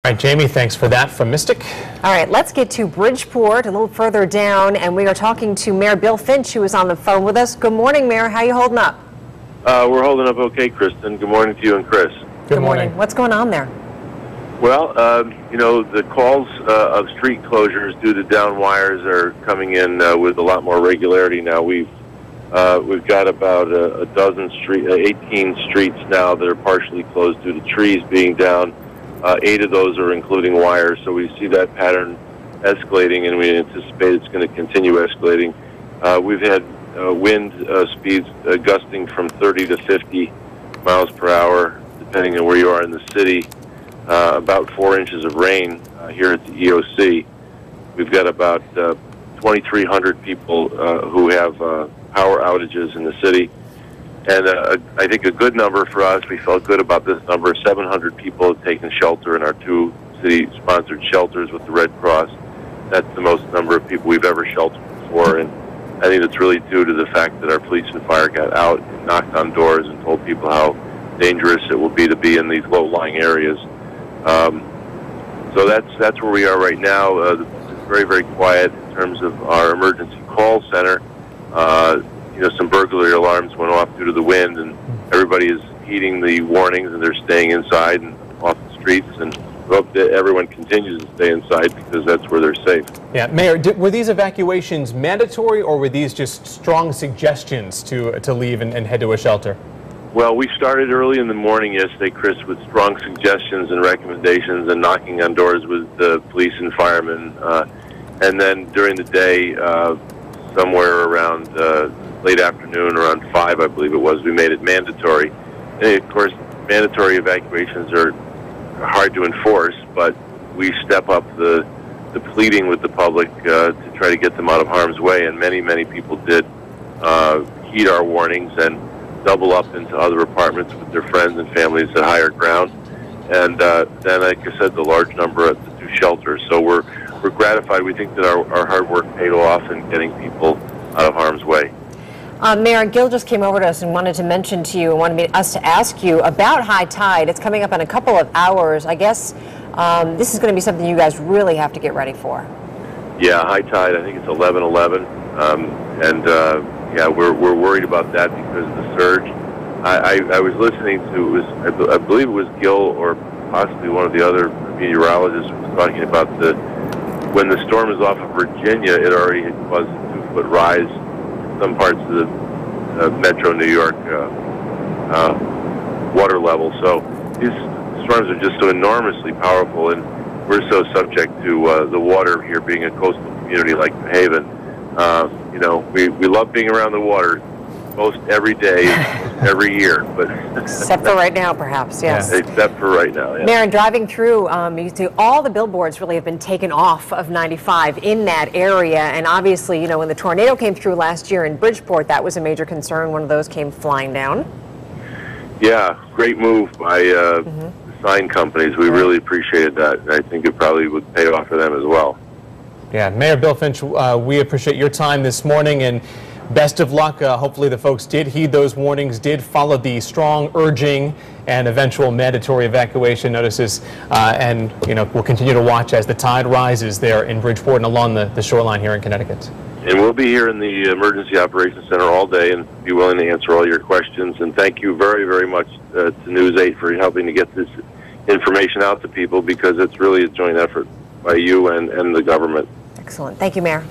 All right, Jamie, thanks for that from Mystic. All right, let's get to Bridgeport, a little further down, and we are talking to Mayor Bill Finch, who is on the phone with us. Good morning, Mayor. How are you holding up? We're holding up okay, Kristen. Good morning to you and Chris. Good morning. What's going on there? Well, you know, the calls of street closures due to down wires are coming in with a lot more regularity now. We've got about a dozen 18 streets now that are partially closed due to trees being down. 8 of those are including wires, so we see that pattern escalating, and we anticipate it's going to continue escalating. We've had wind speeds gusting from 30 to 50 miles per hour, depending on where you are in the city. About 4 inches of rain here at the EOC. We've got about 2,300 people who have power outages in the city. And I think a good number for us, we felt good about this number, 700 people have taken shelter in our 2 city-sponsored shelters with the Red Cross. That's the most number of people we've ever sheltered before, and I think it's really due to the fact that our police and fire got out and knocked on doors and told people how dangerous it will be to be in these low-lying areas. So that's where we are right now. It's very, very quiet in terms of our emergency call center. You know, some burglary alarms went off due to the wind, and everybody is heeding the warnings, and they're staying inside and off the streets, and we hope that everyone continues to stay inside because that's where they're safe. Yeah, Mayor, were these evacuations mandatory, or were these just strong suggestions to leave and head to a shelter? Well, we started early in the morning yesterday, Chris, with strong suggestions and recommendations and knocking on doors with the police and firemen. And then during the day, somewhere around late afternoon, around 5, I believe it was, we made it mandatory. And of course, mandatory evacuations are hard to enforce, but we step up the pleading with the public to try to get them out of harm's way. And many, many people did heed our warnings and double up into other apartments with their friends and families at higher ground. And then, like I said, the large number at the 2 shelters. So we're gratified. We think that our hard work paid off in getting people out of harm's way. Mayor, Gil just came over to us and wanted to mention to you and wanted us to ask you about high tide. It's coming up in a couple of hours. I guess this is going to be something you guys really have to get ready for. Yeah, high tide, I think it's 11:11. Yeah, we're worried about that because of the surge. I was listening to, I believe it was Gil or possibly one of the other meteorologists was talking about when the storm is off of Virginia, it already had caused a 2-foot rise in some parts of the metro New York water level. So these storms are just so enormously powerful, and we're so subject to the water here being a coastal community like New Haven. You know, we love being around the water most every day, every year, but except for right now, perhaps. Yes. Yeah, except for right now. Yeah. Mayor, driving through, you see all the billboards really have been taken off of 95 in that area, and obviously, you know, when the tornado came through last year in Bridgeport, that was a major concern. One of those came flying down. Yeah, great move by the sign companies. We really appreciated that, and I think it probably would pay off for them as well. Yeah, Mayor Bill Finch, we appreciate your time this morning, and best of luck. Hopefully the folks did heed those warnings, did follow the strong urging and eventual mandatory evacuation notices, and you know, we'll continue to watch as the tide rises there in Bridgeport and along the shoreline here in Connecticut. And we'll be here in the Emergency Operations Center all day and be willing to answer all your questions. And thank you very, very much to News 8 for helping to get this information out to people, because it's really a joint effort by you and the government. Excellent. Thank you, Mayor.